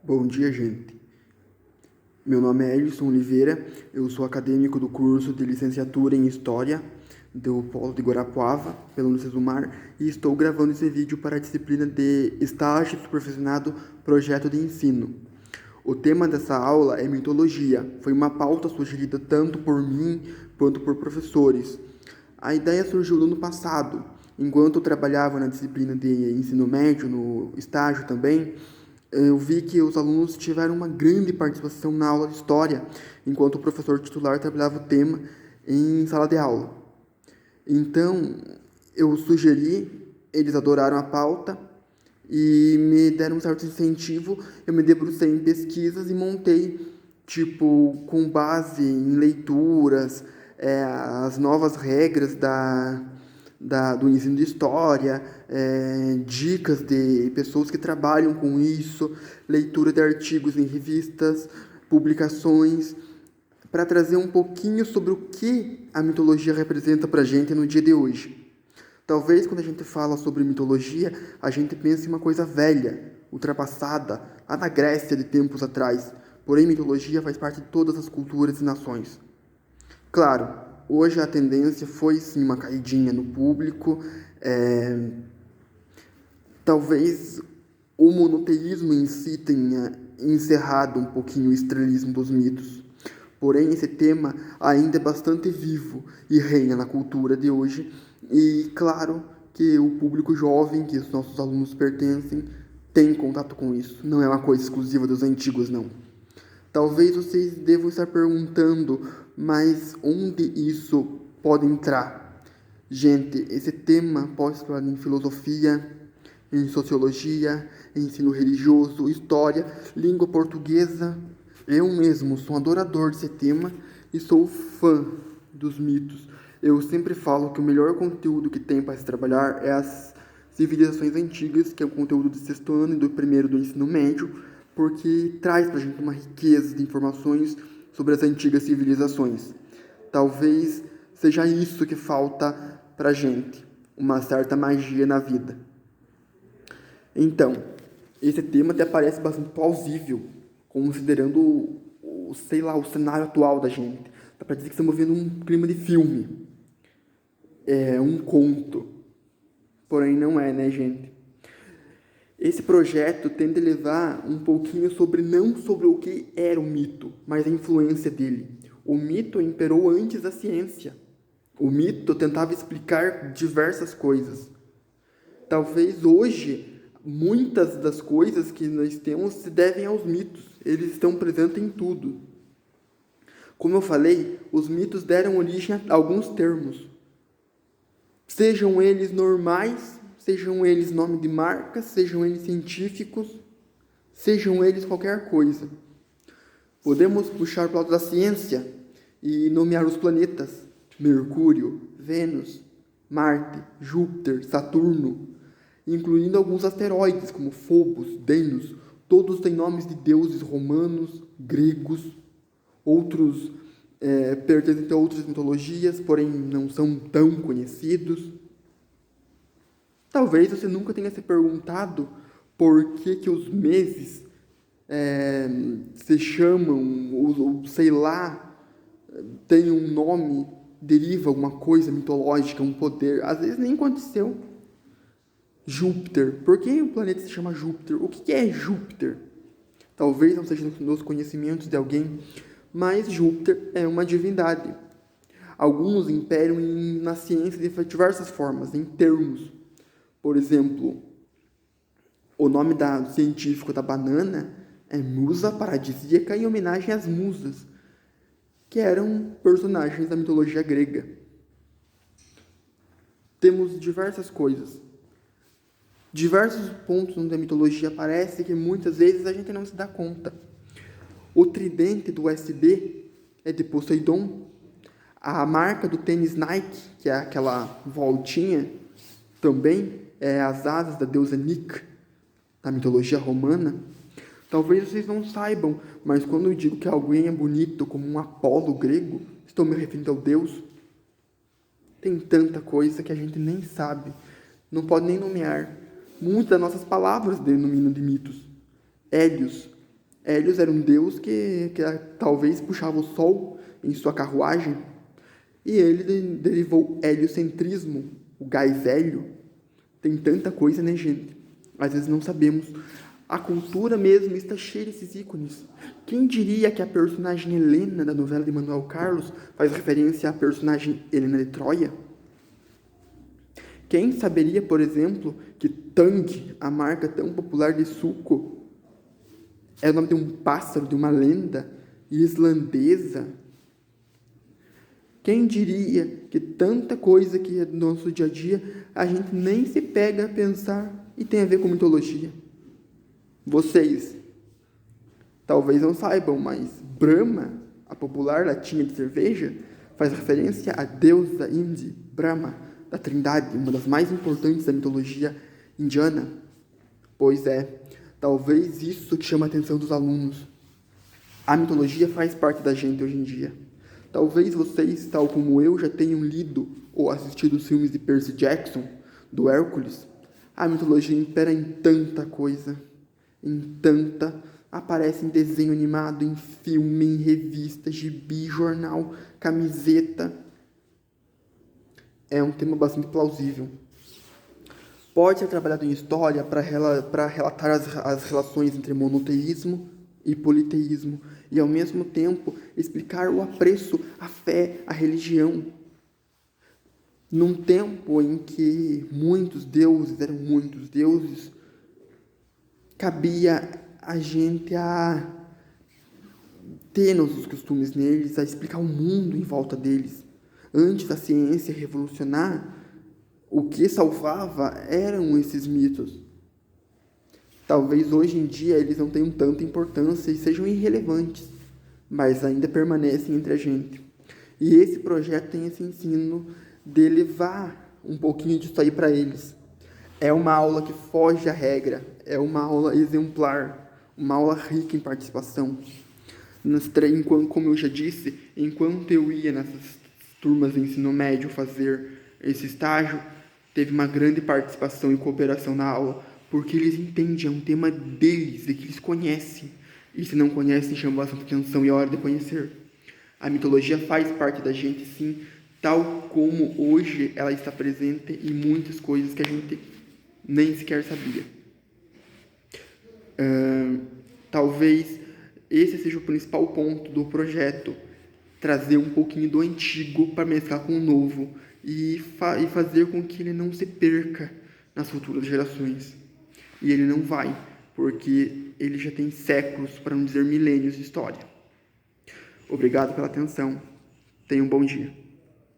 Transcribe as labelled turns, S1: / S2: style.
S1: Bom dia, gente. Meu nome é Elison Oliveira, eu sou acadêmico do curso de licenciatura em História do Polo de Guarapuava, pela Unicesumar, e estou gravando esse vídeo para a disciplina de Estágio Supervisionado Projeto de Ensino. O tema dessa aula é mitologia. Foi uma pauta sugerida tanto por mim quanto por professores. A ideia surgiu no ano passado, enquanto eu trabalhava na disciplina de ensino médio, no estágio também. Eu vi que os alunos tiveram uma grande participação na aula de história, enquanto o professor titular trabalhava o tema em sala de aula. Então, eu sugeri, eles adoraram a pauta e me deram um certo incentivo. Eu me debrucei em pesquisas e montei, com base em leituras, as novas regras do ensino de história, dicas de pessoas que trabalham com isso, leitura de artigos em revistas, publicações, para trazer um pouquinho sobre o que a mitologia representa para a gente no dia de hoje. Talvez quando a gente fala sobre mitologia, a gente pense em uma coisa velha, ultrapassada, lá na Grécia de tempos atrás. Porém, mitologia faz parte de todas as culturas e nações. Claro, hoje a tendência foi sim uma caidinha no público. Talvez o monoteísmo em si tenha encerrado um pouquinho o estrelismo dos mitos. Porém, esse tema ainda é bastante vivo e reina na cultura de hoje. E claro que o público jovem, que os nossos alunos pertencem, tem contato com isso. Não é uma coisa exclusiva dos antigos, não. Talvez vocês devam estar perguntando, mas onde isso pode entrar? Gente, esse tema pode ser explorado em filosofia, em sociologia, em ensino religioso, história, língua portuguesa. Eu mesmo sou um adorador desse tema e sou fã dos mitos. Eu sempre falo que o melhor conteúdo que tem para se trabalhar é as civilizações antigas, que é o conteúdo do sexto ano e do primeiro do ensino médio, porque traz para a gente uma riqueza de informações sobre as antigas civilizações. Talvez seja isso que falta para a gente, uma certa magia na vida. Então, esse tema até parece bastante plausível, considerando o cenário atual da gente. Dá para dizer que estamos vendo um clima de filme, um conto. Porém, não é, né, gente? Esse projeto tenta levar um pouquinho não sobre o que era o mito, mas a influência dele. O mito imperou antes da ciência. O mito tentava explicar diversas coisas. Talvez hoje, muitas das coisas que nós temos se devem aos mitos. Eles estão presentes em tudo. Como eu falei, os mitos deram origem a alguns termos. Sejam eles normais, sejam eles nome de marca, sejam eles científicos, sejam eles qualquer coisa. Podemos puxar para o lado da ciência e nomear os planetas: Mercúrio, Vênus, Marte, Júpiter, Saturno, incluindo alguns asteroides como Phobos, Deimos. Todos têm nomes de deuses romanos, gregos, outros pertencem a outras mitologias, porém não são tão conhecidos. Talvez você nunca tenha se perguntado por que os meses se chamam, ou sei lá, tem um nome, deriva alguma coisa mitológica, um poder. Às vezes nem aconteceu. Júpiter. Por que o planeta se chama Júpiter? O que é Júpiter? Talvez não seja nos conhecimentos de alguém, mas Júpiter é uma divindade. Alguns imperam na ciência de diversas formas, em termos. Por exemplo, o nome científico da banana é Musa Paradisíaca, em homenagem às musas, que eram personagens da mitologia grega. Temos diversas coisas. Diversos pontos onde a mitologia aparece que muitas vezes a gente não se dá conta. O tridente do USB é de Poseidon. A marca do tênis Nike, que é aquela voltinha, também é as asas da deusa Nik, da mitologia romana. Talvez vocês não saibam, mas quando eu digo que alguém é bonito como um Apolo grego, estou me referindo ao deus. Tem tanta coisa que a gente nem sabe, não pode nem nomear. Muitas das nossas palavras denominam de mitos. Hélios, Hélios era um deus que talvez puxava o sol em sua carruagem, e ele derivou heliocentrismo, o gás hélio. Tem tanta coisa, né, gente? Às vezes não sabemos. A cultura mesmo está cheia desses ícones. Quem diria que a personagem Helena da novela de Manuel Carlos faz referência à personagem Helena de Troia? Quem saberia, por exemplo, que Tang, a marca tão popular de suco, é o nome de um pássaro, de uma lenda islandesa? Quem diria que tanta coisa que é do nosso dia a dia a gente nem se pega a pensar e tem a ver com mitologia? Vocês talvez não saibam, mas Brahma, a popular latinha de cerveja, faz referência à deusa Indi, Brahma, da Trindade, uma das mais importantes da mitologia indiana. Pois é, talvez isso que chama a atenção dos alunos. A mitologia faz parte da gente hoje em dia. Talvez vocês, tal como eu, já tenham lido ou assistido os filmes de Percy Jackson, do Hércules. A mitologia impera em tanta coisa, aparece em desenho animado, em filme, em revista, gibi, jornal, camiseta. É um tema bastante plausível. Pode ser trabalhado em história para relatar as relações entre monoteísmo e politeísmo, e ao mesmo tempo explicar o apreço à fé, à religião. Num tempo em que muitos deuses eram muitos deuses, cabia a gente a ter nossos costumes neles, a explicar o mundo em volta deles. Antes da ciência revolucionar, o que salvava eram esses mitos. Talvez hoje em dia eles não tenham tanta importância e sejam irrelevantes, mas ainda permanecem entre a gente. E esse projeto tem esse ensino de levar um pouquinho disso aí para eles. É uma aula que foge à regra, é uma aula exemplar, uma aula rica em participação. Como eu já disse, enquanto eu ia nessas turmas de ensino médio fazer esse estágio, teve uma grande participação e cooperação na aula, porque eles entendem, é um tema deles, e que eles conhecem. E se não conhecem, chamam bastante atenção e é hora de conhecer. A mitologia faz parte da gente, sim, tal como hoje ela está presente em muitas coisas que a gente nem sequer sabia. Talvez esse seja o principal ponto do projeto, trazer um pouquinho do antigo para mesclar com o novo e fazer com que ele não se perca nas futuras gerações. E ele não vai, porque ele já tem séculos, para não dizer milênios de história. Obrigado pela atenção. Tenha um bom dia.